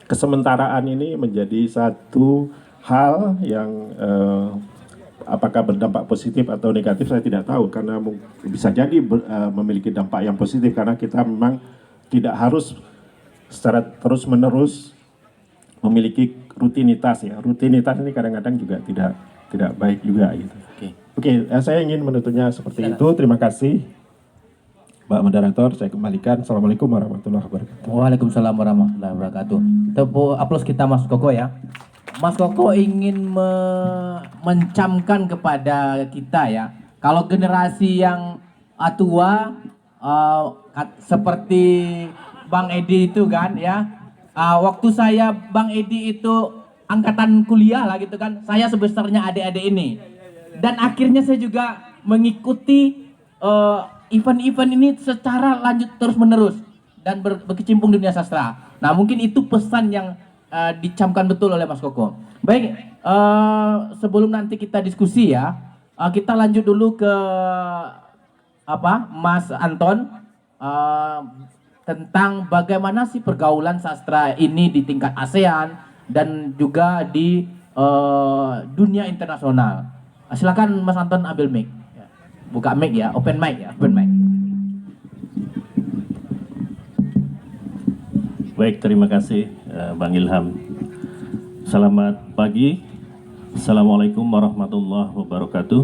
kesementaraan ini menjadi satu hal yang apakah berdampak positif atau negatif saya tidak tahu, karena bisa jadi memiliki dampak yang positif karena kita memang tidak harus secara terus-menerus memiliki rutinitas ya. Rutinitas ini kadang-kadang juga tidak baik juga gitu. Oke, saya ingin menutupnya seperti itu. Terima kasih Pak Moderator, saya kembalikan. Assalamualaikum warahmatullahi wabarakatuh. Waalaikumsalam warahmatullahi wabarakatuh. Tepuk aplaus kita Mas Koko ya. Mas Koko ingin mencamkan kepada kita ya, kalau generasi yang tua seperti Bang Edi itu kan ya, waktu saya Bang Edi itu angkatan kuliah lah gitu kan, saya sebesarnya adik-adik ini, dan akhirnya saya juga mengikuti event-event ini secara lanjut terus menerus dan berkecimpung di dunia sastra. Nah mungkin itu pesan yang dicamkan betul oleh Mas Koko. Baik, sebelum nanti kita diskusi ya, kita lanjut dulu ke Mas Anton, tentang bagaimana sih pergaulan sastra ini di tingkat ASEAN dan juga di dunia internasional. Silakan Mas Anton ambil mic. Buka mic ya, open mic ya, open mic. Baik, terima kasih Bang Ilham. Selamat pagi. Assalamualaikum warahmatullahi wabarakatuh.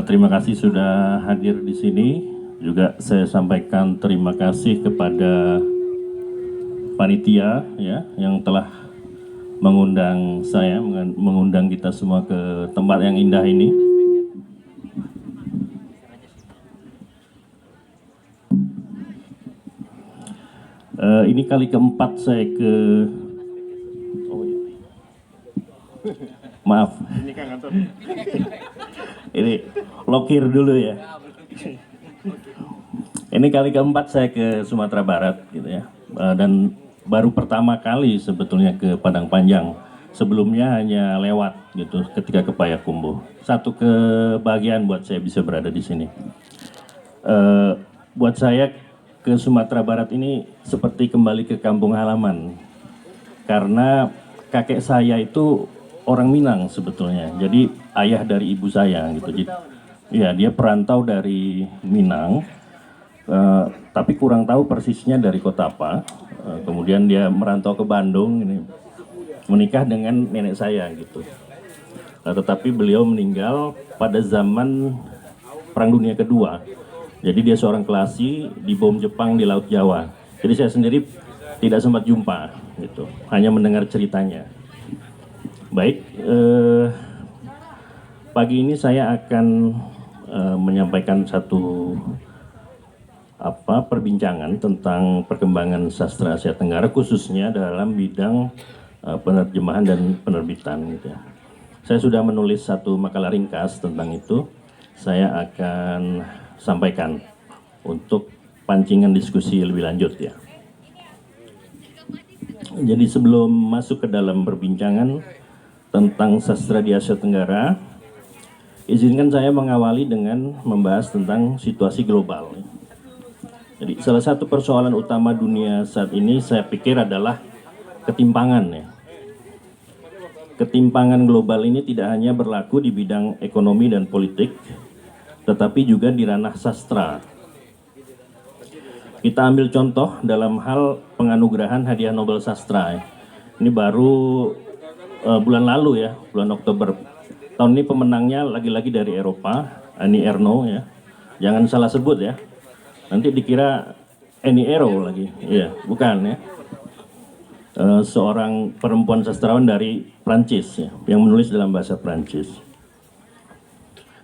Terima kasih sudah hadir di sini. Juga saya sampaikan terima kasih kepada panitia ya yang telah mengundang saya, mengundang kita semua ke tempat yang indah ini. Ini kali keempat saya ke maaf. Ini lokir dulu ya. Ini kali keempat saya ke Sumatera Barat gitu ya. Dan baru pertama kali sebetulnya ke Padang Panjang. sebelumnya hanya lewat gitu ketika ke Payakumbuh. Satu kebahagiaan buat saya bisa berada di sini. Buat saya ke Sumatera Barat ini seperti kembali ke kampung halaman, karena kakek saya itu orang Minang sebetulnya, jadi ayah dari ibu saya gitu. Jadi, ya dia perantau dari Minang, tapi kurang tahu persisnya dari kota apa. Kemudian dia merantau ke Bandung, ini menikah dengan nenek saya gitu. Tetapi beliau meninggal pada zaman Perang Dunia Kedua. Jadi dia seorang Kelasi, dibom Jepang di Laut Jawa. Jadi saya sendiri tidak sempat jumpa gitu, hanya mendengar ceritanya. Baik, pagi ini saya akan menyampaikan satu perbincangan tentang perkembangan sastra Asia Tenggara, khususnya dalam bidang penerjemahan dan penerbitan gitu ya. Saya sudah menulis satu makalah ringkas tentang itu. Saya akan sampaikan untuk pancingan diskusi lebih lanjut ya. Jadi sebelum masuk ke dalam perbincangan tentang sastra di Asia Tenggara, izinkan saya mengawali dengan membahas tentang situasi global. Jadi salah satu persoalan utama dunia saat ini saya pikir adalah ketimpangan ya. Ketimpangan global ini tidak hanya berlaku di bidang ekonomi dan politik, tetapi juga di ranah sastra. Kita ambil contoh dalam hal penganugerahan hadiah Nobel Sastra. Ini baru bulan lalu ya, bulan Oktober. Tahun ini pemenangnya lagi-lagi dari Eropa, Annie Ernaux ya. Jangan salah sebut ya. Nanti dikira Annie Ernaux lagi. Iya, bukan ya. Seorang perempuan sastrawan dari Prancis ya, yang menulis dalam bahasa Prancis.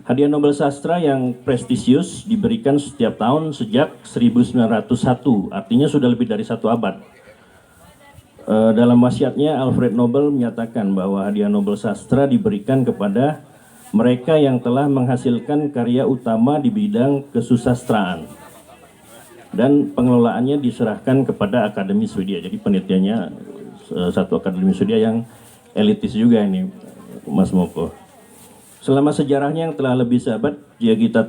Hadiah Nobel Sastra yang prestisius diberikan setiap tahun sejak 1901, artinya sudah lebih dari 1 abad. Dalam wasiatnya, Alfred Nobel menyatakan bahwa hadiah Nobel Sastra diberikan kepada mereka yang telah menghasilkan karya utama di bidang kesusastraan, dan pengelolaannya diserahkan kepada Akademi Swedia. Jadi penelitiannya satu Akademi Swedia yang elitis juga ini, Mas Moko. Selama sejarahnya yang telah lebih seabad, jika kita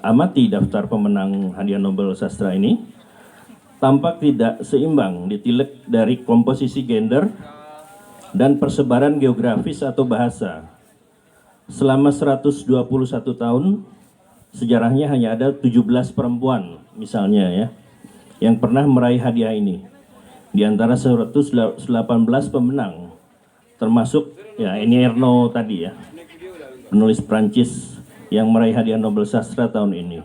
amati daftar pemenang hadiah Nobel Sastra ini, tampak tidak seimbang ditilik dari komposisi gender dan persebaran geografis atau bahasa. Selama 121 tahun, sejarahnya hanya ada 17 perempuan misalnya ya, yang pernah meraih hadiah ini. Di antara 118 pemenang, termasuk ya Annie Ernaux tadi ya, penulis Prancis yang meraih hadiah Nobel Sastra tahun ini.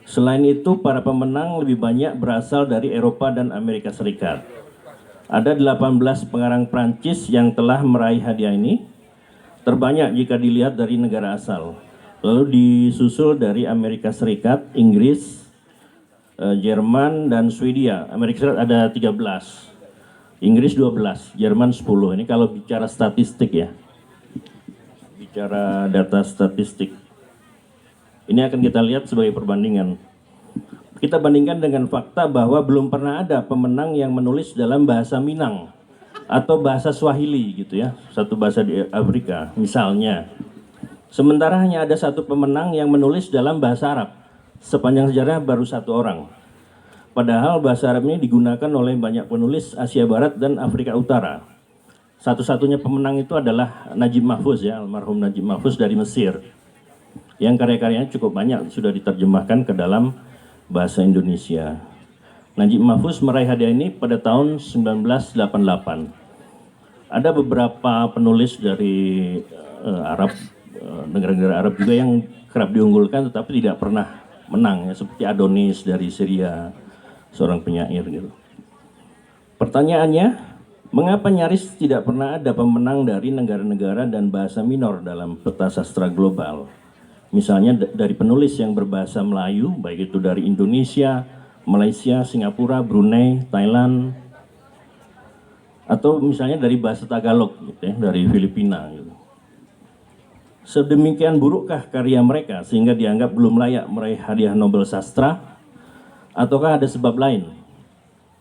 Selain itu, para pemenang lebih banyak berasal dari Eropa dan Amerika Serikat. Ada 18 pengarang Prancis yang telah meraih hadiah ini, terbanyak jika dilihat dari negara asal. Lalu disusul dari Amerika Serikat, Inggris, Jerman, dan Swedia. Amerika Serikat ada 13, Inggris 12, Jerman 10. Ini kalau bicara statistik ya, bicara data statistik. Ini akan kita lihat sebagai perbandingan. Kita bandingkan dengan fakta bahwa belum pernah ada pemenang yang menulis dalam bahasa Minang atau bahasa Swahili gitu ya, satu bahasa di Afrika misalnya. Sementara hanya ada satu pemenang yang menulis dalam bahasa Arab. Sepanjang sejarah baru 1 orang. Padahal bahasa Arab ini digunakan oleh banyak penulis Asia Barat dan Afrika Utara. Satu-satunya pemenang itu adalah Najib Mahfuz ya, almarhum Najib Mahfuz dari Mesir, yang karya-karyanya cukup banyak sudah diterjemahkan ke dalam bahasa Indonesia. Najib Mahfuz meraih hadiah ini pada tahun 1988. Ada beberapa penulis dari Arab, negara-negara Arab juga yang kerap diunggulkan tetapi tidak pernah menang ya, seperti Adonis dari Syria, seorang penyair gitu. Pertanyaannya, mengapa nyaris tidak pernah ada pemenang dari negara-negara dan bahasa minor dalam peta sastra global? Misalnya dari penulis yang berbahasa Melayu, baik itu dari Indonesia, Malaysia, Singapura, Brunei, Thailand, atau misalnya dari bahasa Tagalog gitu ya, dari Filipina gitu. Sedemikian burukkah karya mereka sehingga dianggap belum layak meraih hadiah Nobel Sastra? Ataukah ada sebab lain?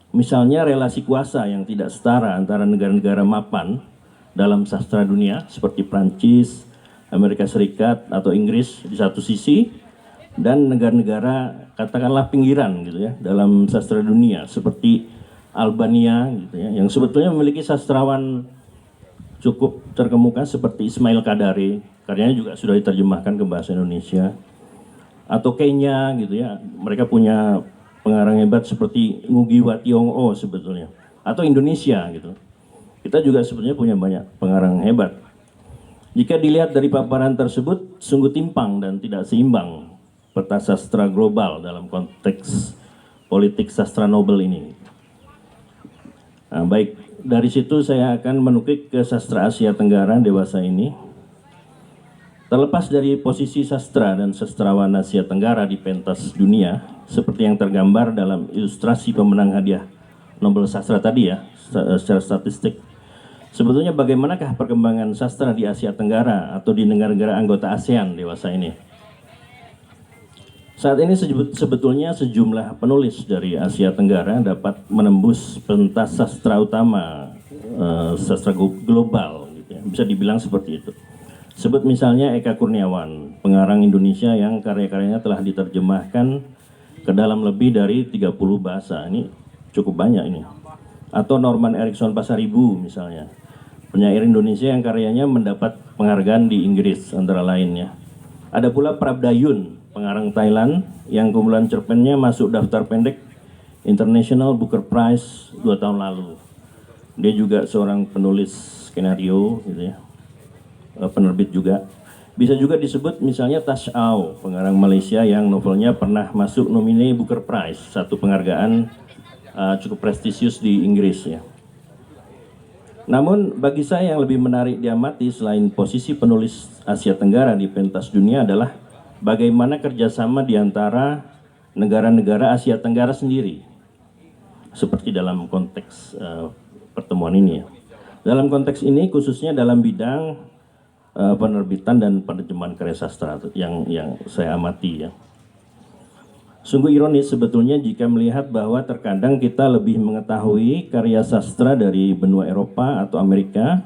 Misalnya relasi kuasa yang tidak setara antara negara-negara mapan dalam sastra dunia seperti Prancis, Amerika Serikat atau Inggris di satu sisi, dan negara-negara katakanlah pinggiran gitu ya dalam sastra dunia seperti Albania gitu ya, yang sebetulnya memiliki sastrawan cukup terkemuka seperti Ismail Kadare, karyanya juga sudah diterjemahkan ke bahasa Indonesia, atau Kenya gitu ya, mereka punya pengarang hebat seperti Ngugi wa Thiong'o sebetulnya, atau Indonesia gitu. Kita juga sebetulnya punya banyak pengarang hebat. Jika dilihat dari paparan tersebut, sungguh timpang dan tidak seimbang peta sastra global dalam konteks politik sastra Nobel ini. Nah, baik, dari situ saya akan menukik ke sastra Asia Tenggara dewasa ini. Terlepas dari posisi sastra dan sastrawan Asia Tenggara di pentas dunia, seperti yang tergambar dalam ilustrasi pemenang hadiah Nobel Sastra tadi ya, secara statistik, sebetulnya bagaimanakah perkembangan sastra di Asia Tenggara atau di negara-negara anggota ASEAN dewasa ini? Saat ini sebetulnya sejumlah penulis dari Asia Tenggara dapat menembus pentas sastra utama, sastra global, gitu ya. Bisa dibilang seperti itu. Sebut misalnya Eka Kurniawan, pengarang Indonesia yang karya-karyanya telah diterjemahkan ke dalam lebih dari 30 bahasa. Ini cukup banyak ini. Atau Norman Erickson Pasaribu misalnya, penyair Indonesia yang karyanya mendapat penghargaan di Inggris antara lainnya. Ada pula Prabdayun, pengarang Thailand yang kumpulan cerpennya masuk daftar pendek International Booker Prize 2 tahun lalu. Dia juga seorang penulis skenario gitu ya, penerbit juga. Bisa juga disebut misalnya Tash Au, pengarang Malaysia yang novelnya pernah masuk nomine Booker Prize, satu penghargaan cukup prestisius di Inggris ya. Namun bagi saya yang lebih menarik diamati selain posisi penulis Asia Tenggara di pentas dunia adalah bagaimana kerjasama di antara negara-negara Asia Tenggara sendiri, seperti dalam konteks pertemuan ini ya. Dalam konteks ini khususnya dalam bidang penerbitan dan penerjemahan karya sastra yang saya amati ya. Sungguh ironis sebetulnya jika melihat bahwa terkadang kita lebih mengetahui karya sastra dari benua Eropa atau Amerika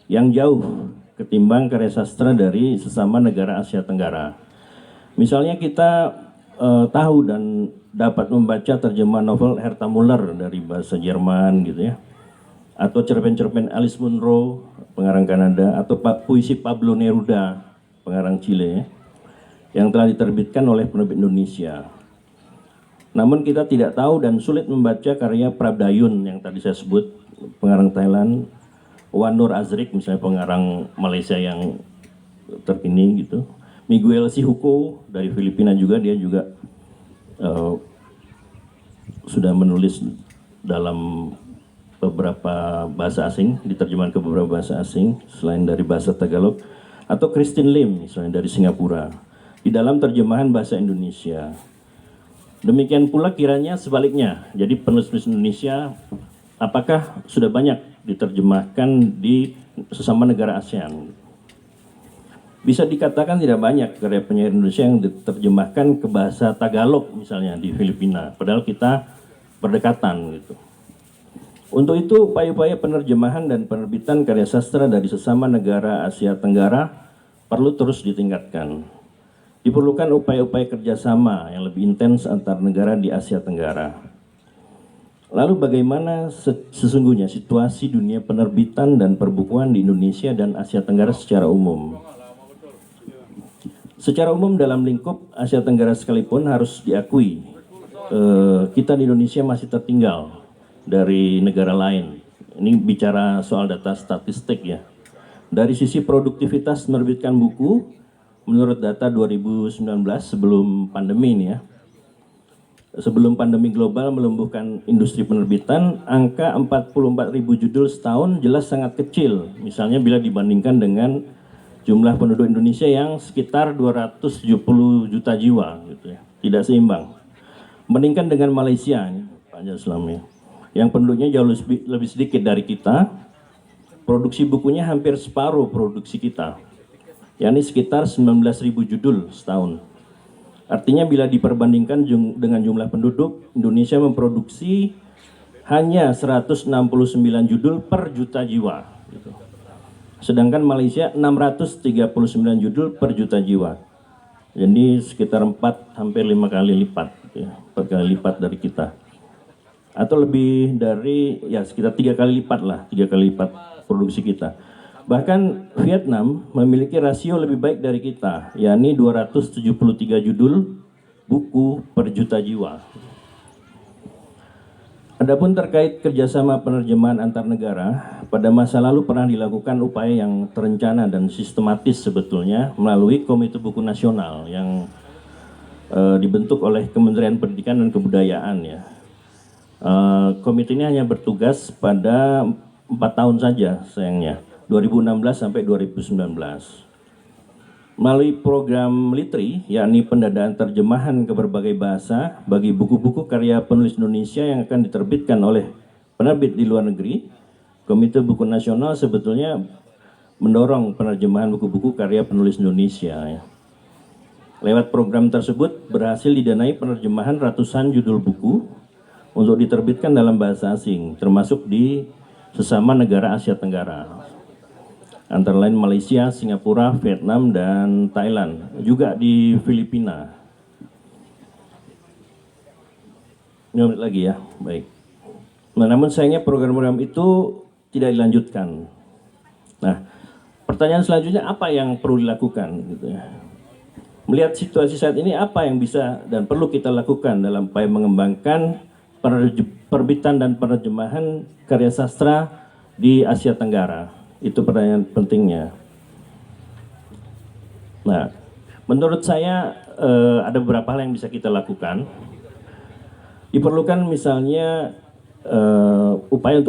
yang jauh ketimbang karya sastra dari sesama negara Asia Tenggara. Misalnya kita tahu dan dapat membaca terjemahan novel Herta Müller dari bahasa Jerman gitu ya, atau cerpen-cerpen Alice Munro, pengarang Kanada, atau puisi Pablo Neruda, pengarang Chile, yang telah diterbitkan oleh penerbit Indonesia. Namun kita tidak tahu dan sulit membaca karya Prabdayun yang tadi saya sebut, pengarang Thailand, Wan Nur Azrik misalnya pengarang Malaysia yang terkini gitu, Miguel Sihuko dari Filipina juga, dia juga sudah menulis dalam beberapa bahasa asing, diterjemahkan ke beberapa bahasa asing selain dari bahasa Tagalog, atau Christine Lim misalnya dari Singapura di dalam terjemahan bahasa Indonesia. Demikian pula kiranya sebaliknya, jadi penulis-penulis Indonesia apakah sudah banyak diterjemahkan di sesama negara ASEAN? Bisa dikatakan tidak banyak karya penyair Indonesia yang diterjemahkan ke bahasa Tagalog misalnya di Filipina, padahal kita berdekatan gitu. Untuk itu upaya-upaya penerjemahan dan penerbitan karya sastra dari sesama negara Asia Tenggara perlu terus ditingkatkan. Diperlukan upaya-upaya kerjasama yang lebih intens antar negara di Asia Tenggara. Lalu bagaimana sesungguhnya situasi dunia penerbitan dan perbukuan di Indonesia dan Asia Tenggara secara umum? Secara umum dalam lingkup Asia Tenggara sekalipun harus diakui, kita di Indonesia masih tertinggal dari negara lain. Ini bicara soal data statistik ya. Dari sisi produktivitas menerbitkan buku, menurut data 2019 sebelum pandemi ini ya, sebelum pandemi global melumpuhkan industri penerbitan, angka 44.000 judul setahun jelas sangat kecil. Misalnya bila dibandingkan dengan jumlah penduduk Indonesia yang sekitar 270 juta jiwa, gitu ya, tidak seimbang. Bandingkan dengan Malaysia, Pak Jaslam, yang penduduknya jauh lebih sedikit dari kita, produksi bukunya hampir separuh produksi kita, yakni sekitar 19.000 judul setahun. Artinya bila diperbandingkan dengan jumlah penduduk, Indonesia memproduksi hanya 169 judul per juta jiwa. Gitu. sedangkan Malaysia 639 judul per juta jiwa. Jadi sekitar 4 hampir 5 kali lipat, ya, 4 kali lipat dari kita. Atau lebih dari, ya sekitar 3 kali lipat lah, 3 kali lipat produksi kita. Bahkan Vietnam memiliki rasio lebih baik dari kita, yakni 273 judul buku per juta jiwa. Adapun terkait kerjasama penerjemahan antar negara, pada masa lalu pernah dilakukan upaya yang terencana dan sistematis sebetulnya melalui Komite Buku Nasional yang dibentuk oleh Kementerian Pendidikan dan Kebudayaan, ya. Komite ini hanya bertugas pada 4 tahun saja sayangnya, 2016 sampai 2019. Melalui program LITRI, yakni pendadaan terjemahan ke berbagai bahasa bagi buku-buku karya penulis Indonesia yang akan diterbitkan oleh penerbit di luar negeri, Komite Buku Nasional sebetulnya mendorong penerjemahan buku-buku karya penulis Indonesia, ya. Lewat program tersebut berhasil didanai penerjemahan ratusan judul buku untuk diterbitkan dalam bahasa asing, termasuk di sesama negara Asia Tenggara, antara lain Malaysia, Singapura, Vietnam, dan Thailand, juga di Filipina. Ini lagi ya, baik. Nah, namun sayangnya program-program itu tidak dilanjutkan. Nah, pertanyaan selanjutnya apa yang perlu dilakukan? Gitu ya. Melihat situasi saat ini, apa yang bisa dan perlu kita lakukan dalam upaya mengembangkan perbitan dan penerjemahan karya sastra di Asia Tenggara? Itu pertanyaan pentingnya. Nah, menurut saya ada beberapa hal yang bisa kita lakukan. Diperlukan misalnya upaya untuk